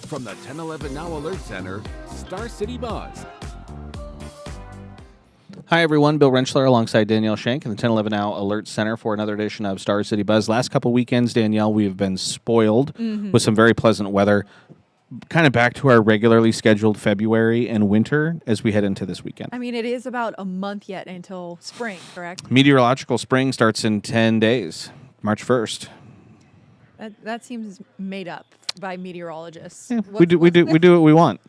From the 1011 Now Alert Center, Star City Buzz. Hi, everyone. Bill Rentschler alongside Danielle Shank in the 1011 Now Alert Center for another edition of Star City Buzz. Last couple weekends, Danielle, we have been spoiled with some very pleasant weather. Kind of back to our regularly scheduled February and winter as we head into this weekend. I mean, it is about a month yet until spring, correct? Meteorological spring starts in 10 days, March 1st. That seems made up by meteorologists. Yeah, we do what we want.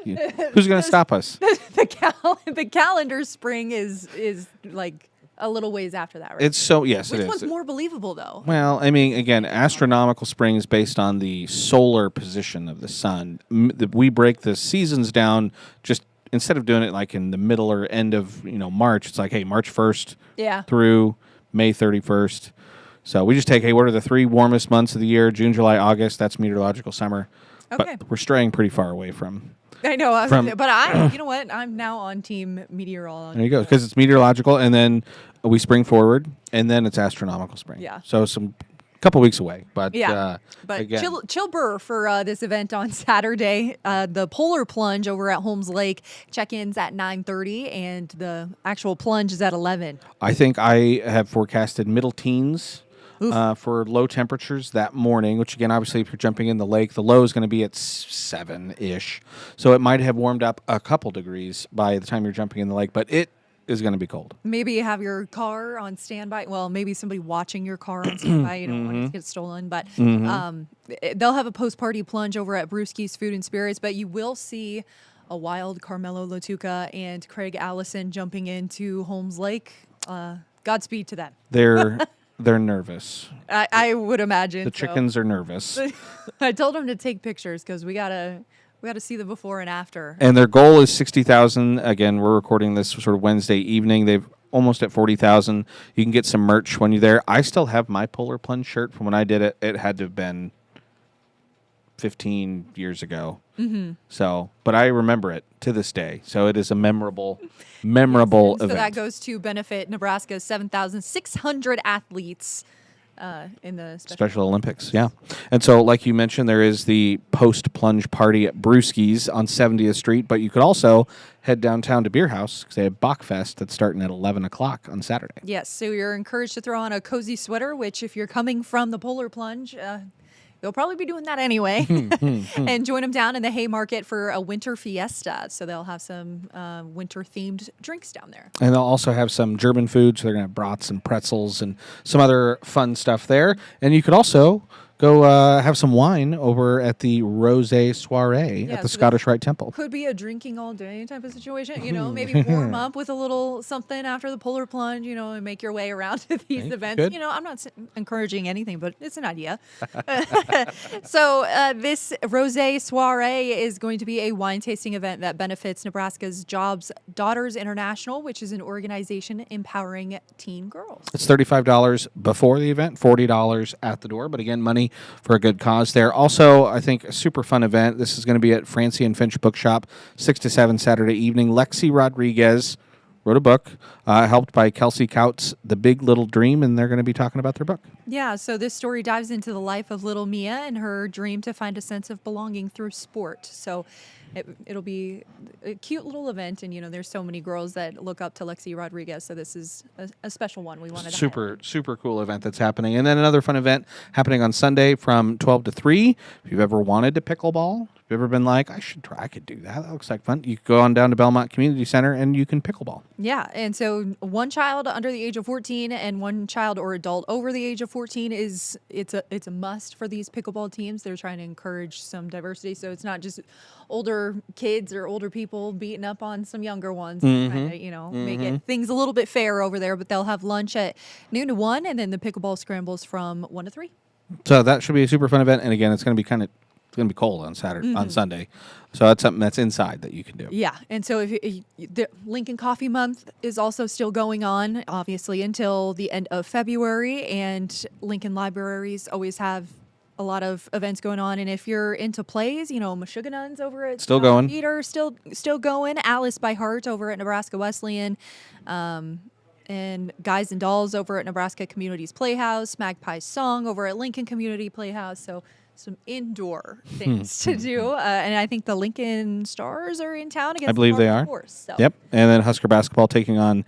Who's going to stop us? The calendar spring is like a little ways after that, right? It's so yes, Which it is. one's more believable, though? Well, I mean, again, astronomical spring is based on the solar position of the sun. We break the seasons down just instead of doing it like in the middle or end of March. It's like, hey, March 1st through May 31st. So we just take, hey, what are the 3 warmest months of the year? June, July, August. That's meteorological summer. Okay. But we're straying pretty far away from. I know, you know what? I'm now on team meteorology. There you go, because it's meteorological, and then we spring forward, and then it's astronomical spring. Yeah. So couple weeks away, but but again, chill burr for this event on Saturday. The polar plunge over at Holmes Lake check-ins at 9:30, and the actual plunge is at 11. I think I have forecasted middle teens. For low temperatures that morning, which again, obviously, if you're jumping in the lake, the low is going to be at 7-ish. So it might have warmed up a couple degrees by the time you're jumping in the lake, but it is going to be cold. Maybe you have your car on standby. Well, maybe somebody watching your car on standby. You don't want it to get stolen. But they'll have a post-party plunge over at Brewski's Food and Spirits, but you will see a wild Carmelo Latuca and Craig Allison jumping into Holmes Lake. Godspeed to them. They're nervous. I would imagine. The chickens are nervous. I told them to take pictures because we gotta see the before and after. And their goal is 60,000. Again, we're recording this sort of Wednesday evening. They've almost at 40,000. You can get some merch when you're there. I still have my Polar Plunge shirt from when I did it. It had to have been 15 years ago. So, but I remember it to this day. So it is a memorable event. So that goes to benefit Nebraska's 7,600 athletes in the Special Olympics. Yeah. And so, like you mentioned, there is the post-plunge party at Brewski's on 70th Street, but you could also head downtown to Beer House because they have Bachfest that's starting at 11 o'clock on Saturday. Yes, so you're encouraged to throw on a cozy sweater, which if you're coming from the Polar Plunge, you'll probably be doing that anyway. And join them down in the Haymarket for a winter fiesta. So they'll have some winter-themed drinks down there. And they'll also have some German food. So they're going to have brats and pretzels and some other fun stuff there. And you could also go have some wine over at the Rosé Soirée at the Scottish Rite Temple. Could be a drinking all day type of situation. Maybe warm up with a little something after the Polar Plunge, and make your way around to these events. Good. I'm not encouraging anything, but it's an idea. So this Rosé Soirée is going to be a wine tasting event that benefits Nebraska's Jobs Daughters International, which is an organization empowering teen girls. It's $35 before the event, $40 at the door. But again, money for a good cause there. Also, I think a super fun event. This is going to be at Francie and Finch Bookshop, 6 to 7 Saturday evening. Lexi Rodriguez wrote a book, helped by Kelsey Couts, The Big Little Dream, and they're going to be talking about their book. Yeah, so this story dives into the life of little Mia and her dream to find a sense of belonging through sport. So it'll be a cute little event, and there's so many girls that look up to Lexi Rodriguez, so this is a special one we wanted to highlight. Super cool event that's happening. And then another fun event happening on Sunday from 12 to 3. If you've ever wanted to pickleball, if you've ever been like, I could do that. That looks like fun. You can go on down to Belmont Community Center and you can pickleball. Yeah, and so one child under the age of 14 and one child or adult over the age of 14 it's a must for these pickleball teams. They're trying to encourage some diversity, so it's not just older kids or older people beating up on some younger ones. Trying to, make it things a little bit fair over there. But they'll have lunch at noon to 1, and then the pickleball scrambles from 1 to 3. So that should be a super fun event. And again, it's going to be it's going to be cold on Sunday. So that's something that's inside that you can do. Yeah. And so the Lincoln Coffee Month is also still going on, obviously, until the end of February. And Lincoln Libraries always have a lot of events going on. And if you're into plays, Meshuggahs over at Still going. Theater, still going. Alice by Heart over at Nebraska Wesleyan. And Guys and Dolls over at Nebraska Communities Playhouse. Magpie's Song over at Lincoln Community Playhouse. So some indoor things to do. And I think the Lincoln Stars are in town against I believe the they Northern are. Force, so. Yep. And then Husker basketball taking on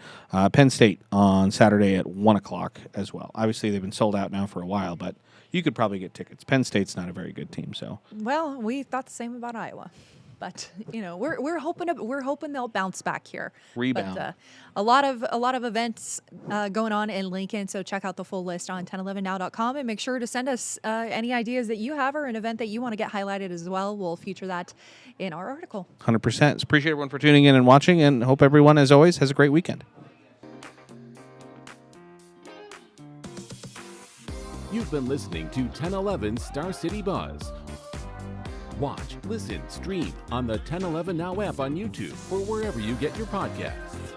Penn State on Saturday at 1 o'clock as well. Obviously, they've been sold out now for a while, but you could probably get tickets. Penn State's not a very good team, so. Well, we thought the same about Iowa. But we're hoping they'll bounce back here. Rebound. But, a lot of events going on in Lincoln. So check out the full list on 1011now.com and make sure to send us any ideas that you have or an event that you want to get highlighted as well. We'll feature that in our article. 100%. Appreciate everyone for tuning in and watching, and hope everyone, as always, has a great weekend. You've been listening to 1011 Star City Buzz. Watch, listen, stream on the 1011 Now app on YouTube or wherever you get your podcasts.